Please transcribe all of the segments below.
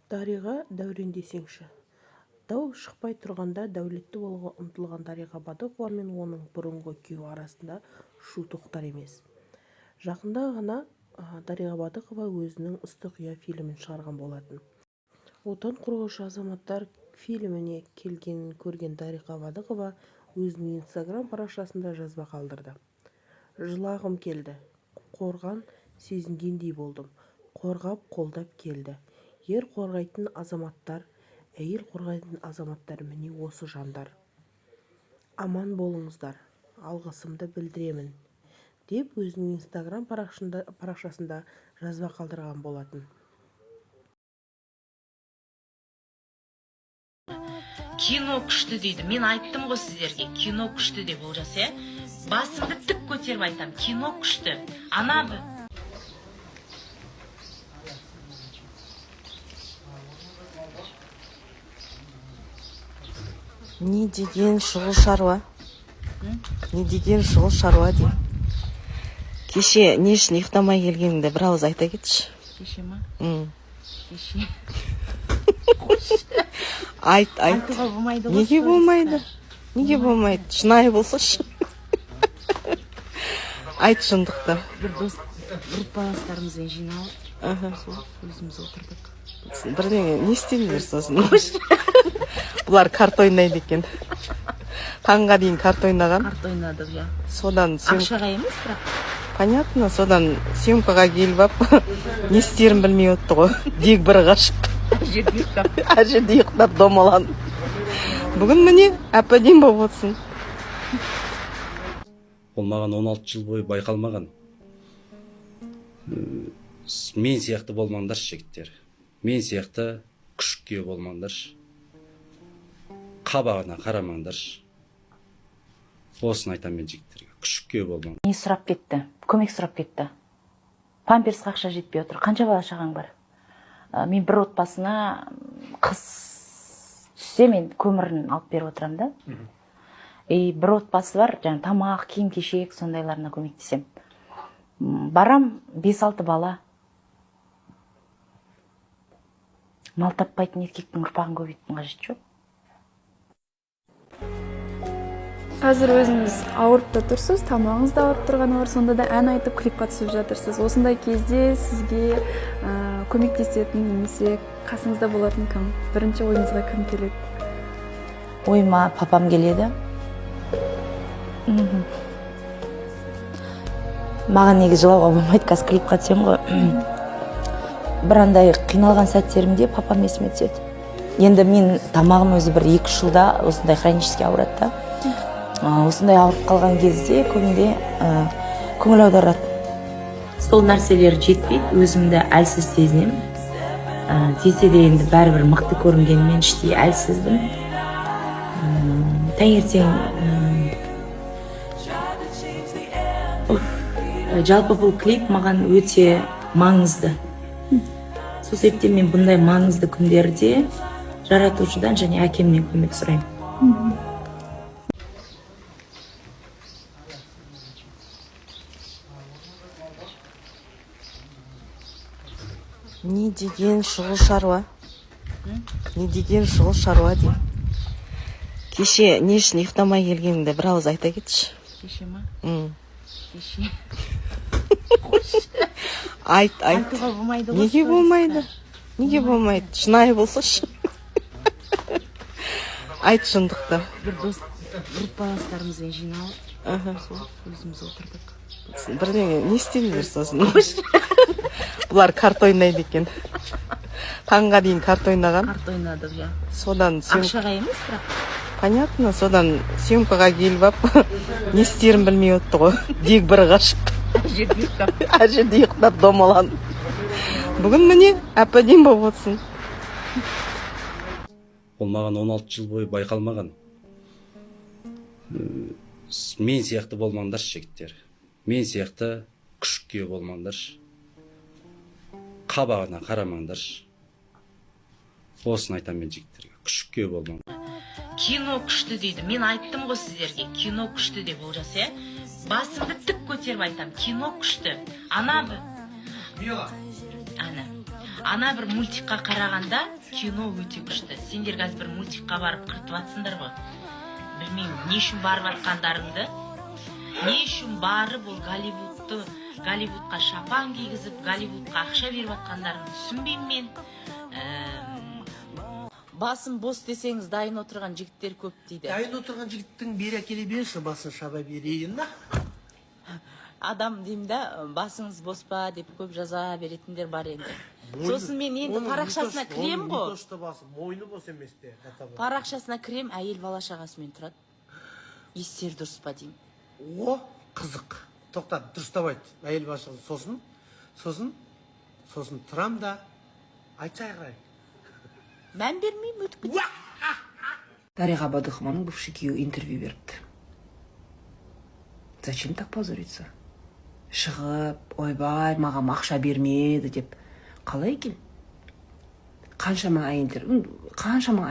Дариға Дәурен десеңші. Дау шықпай тұрғанда дәулетті болуға ұмтылған Дариға Бадықова мен оның бұрынғы күйеуі арасында шу тоқтар емес. Жақында ғана Дариға Бадықова өзінің «Ыстық ұя» фильмін шығарған болатын. Отан қорғаушы азаматтар фильміне келгенін көрген Дариға Бадықова өзінің Инстаграм парақшасында жазба қалдырды. Жылағым келді, қорған сезінгендей болдым, қорғап қолдап келді. Ер қорғайтын азаматтар, әйел қорғайтын азаматтар, міне осы жандар. Аман болыңыздар, алғысымды білдіремін, деп өзінің Инстаграм парақшасында жазба қалдырған болатын. Кино күшті дейді. Мен айттым ғой сіздерге, кино күшті деп олжас, басымды тік көтеріп айтам, кино күшті. Ана Не деген шұғыл шаруа? Не деген шұғыл шаруа дейм. Кеше не үшін ұйықтамай келгеніңді бір ауыз айта кетші. Кеше ма? Кеше. Айт. Айтуға болмайды ғой. Неге болмайды? Неге болмайды? Шынайы болсашы. Айт шындықты. Бір дос, группаластарымызбен жиналып, өзіміз отырдық. Бірдеңе не істедіңдер сосын? Бұлар карт ойнайды екен. Таңға дейін карт ойнаған. Карт ойнадық, я. Содан Ақшаға емес, бірақ. Понятно, содан съемкаға келіп ап, не істерін білмей отты ғой. Дек бір қашып. Әжерде ұйықтап домаланып. Бүгін міне әп-әдемі болып отырсың. Ол маған 16 жыл бойы байқалмаған. Мен сияқты болмаңдаршы, жігіттер. Мен сияқты күшікке болмаңдаршы. Қабағына қарамаңдаршы. Осыны айтам мен жігіттерге. Күшікке болмаң. Не сұрап кетті? Көмек сұрап кетті. Памперсқа ақша жетпей отыр. Қанша бала шағаң бар? Мен бір отбасына қыз түссе, мен көмірін алып беріп отырам да. Бір отбасы бар, жаңа тамақ, киім кешек сондайларына көмектесем. Барам 5-6 бала. Мал таппайтын еркектің ұрпағын көбейтудің қажеті жоқ. Қазір өзіңіз ауырып та тұрсыз, тамағыңыз да ауырып тұрғаны бар, сонда да ән айтып клипқа түсіп жатырсыз. Осындай кезде сізге көмектесетін немесе қасыңызда болатын кім? Бірінші ойыңызға кім келеді? Ойыма папам келеді. Маған неге жылауға болмайды, қазір клипқа түсем ғой. Бір андай қиналған сәттерімде папам есіме түседі. Енді мен тамағым өзі бір 2 жылда осындай хронически ауырады да. Осындай ауырып қалған кезде көбінде көңіл аударады. Сол нәрселер жетпейді, өзімді әлсіз сезінем. Десе де енді бәрібір мықты көрінгенмен іштей әлсізбін. Таңертең жалпы бұл клип маған өте маңызды. Сол себептен мен бұндай маңызды күндерде жаратушыдан және әкемнен көмек сұраймын. Не деген шұғыл шаруа? Не деген шұғыл шаруа дейм. Кеше не үшін ұйықтамай келгеніңді бір ауыз айта кетші. Кеше ма? Кеше. Айт. Айтуға болмайды ғой. Неге болмайды? Неге болмайды? Шынайы болсашы. Айт шындықты. Бір дос, группаластарымызбен жиналып, өзіміз отырдық. Бірдеңе не істедіңдер сосын? Бұлар карт ойнайды екен. Таңға дейін карт ойнаған. Карт ойнадық, я. Содан Ақшаға емес, бірақ. Понятно, содан съемкаға келіп ап, не істерін білмей отты ғой. Дек бір қашып. Әжерде ұйықтап домаланып. Бүгін міне әп-әдемі болып отырсың. Ол маған 16 жыл бойы байқалмаған. Мен сияқты болмаңдаршы, жігіттер. Мен сияқты күшікке болмаңдаршы. Қабағына қарамаңдаршы. Осыны айтам мен жігіттерге. Күшікке болмаң. Кино күшті дейді. Мен айттым ғой сіздерге, кино күшті деп олжас, басымды тік көтеріп айтам, кино күшті. Ана ана бір мультикқа қарағанда кино өте күшті. Сендер қазір бір мультикқа барып кіртіп жатсыңдар ғой. Білмеймін, не үшін барып жатқандарыңды, не үшін барып ол Голливудқа шапан кигізіп, Голливудқа ақша беріп жатқандарыңды түсінбеймін мен. Басын бос десеңіз дайын отырған жігіттер көп дейді. Дайын отырған жігіттің бері әкеле берші, басын шаба берейін да. Адам деймін да, басыңыз бос па деп көп жаза беретіндер бар енді. Сосын мен енді парақшасына кірем ғой. Мойны бос емес те. Парақшасына кірем, әйел бала шағасымен тұрады. Естері дұрыс па деймін. О, қызық. Тоқтат, дұрыстап айт. Әйел бала шағасы сосын тұрам да айтшы айғырай. Мән бермеймін, өтіп кетті. Дариға Бадыхманның бывший күйеуі интервью беріпті. Зачем так позориться? Шығып, ойбай, маған ақша бермеді деп. Қалай екен? Қаншама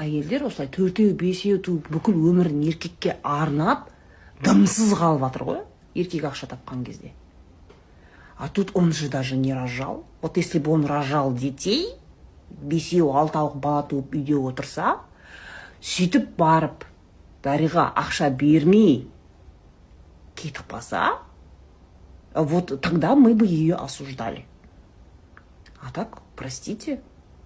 әйелдер осылай 4-5 туып бүкіл өмірін еркекке арнап, дымсыз қалып жатыр ғой, еркек ақша тапқан кезде. А тут он же даже не рожал. Вот если бы он рожал детей, 5-6 бала туып үйде отырса, сөйтіп барып, Дариға ақша бермей кетіп қалса, вот тогда мы бы ее осуждали. А так, простите,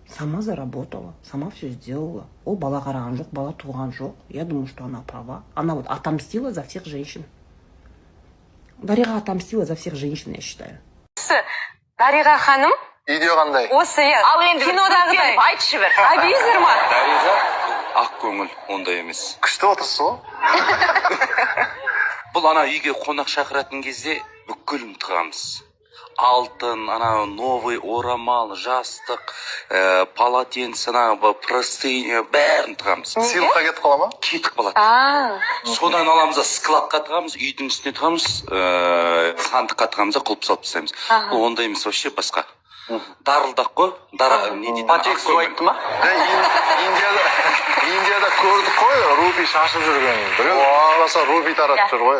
сама заработала, сама все сделала. Ол бала қараған жоқ, бала туған жоқ. Я думаю, что она права. Она вот отомстила за всех женщин. Дариға отомстила за всех женщин, я считаю. Дариға ханым? Видео қандай? Осы кинодағыдай. Айтшы бір. Абизер ма? Дариға ақ көңіл, ондай емес. Күшті отырсыз ғой. Бұл ана үйге қонақ шақыратын кезде бүкіл тығамыз. Алтын, ана новый орамал, жастық, полотенце, простыня, бәрін тығамыз. Сыйлыққа кетіп қала ма? Кетіп қалады. Содан аламыз, складқа тығамыз, үйдің үстіне тығамыз, сандыққа тығамыз, құлып салып тастаймыз. Ондай емес, вообще басқа. Дарылдақ қой, не дейді? Патек су айтты ма? Индияда көрдік қой, руби шашып жүрген. Біреу аласа руби таратып жүр ғой.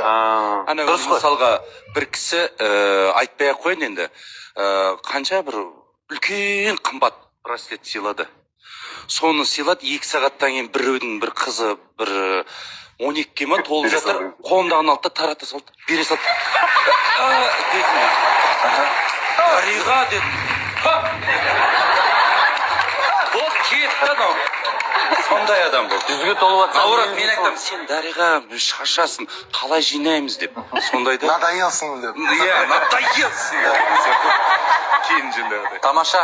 Ана мысалға бір кісі айтпай ақ қойын енді, қанша бір үлкен қымбат браслет сыйлады. Соны сыйлады, 2 сағаттан кейін біреудің бір қызы бір 12-ке ма толып жатыр, қолымдағын алды да тарата салды, бере салды. Дариға дедім. Ол кетті анау. Сондай адам бұл. Жүзге толып атса. Ауырат, мен айтам, сен Дариға шашасын, қалай жинаймыз деп. Сондайды. Надоелсың деп. Надоелсың деп. Кейін жинайды. Тамаша.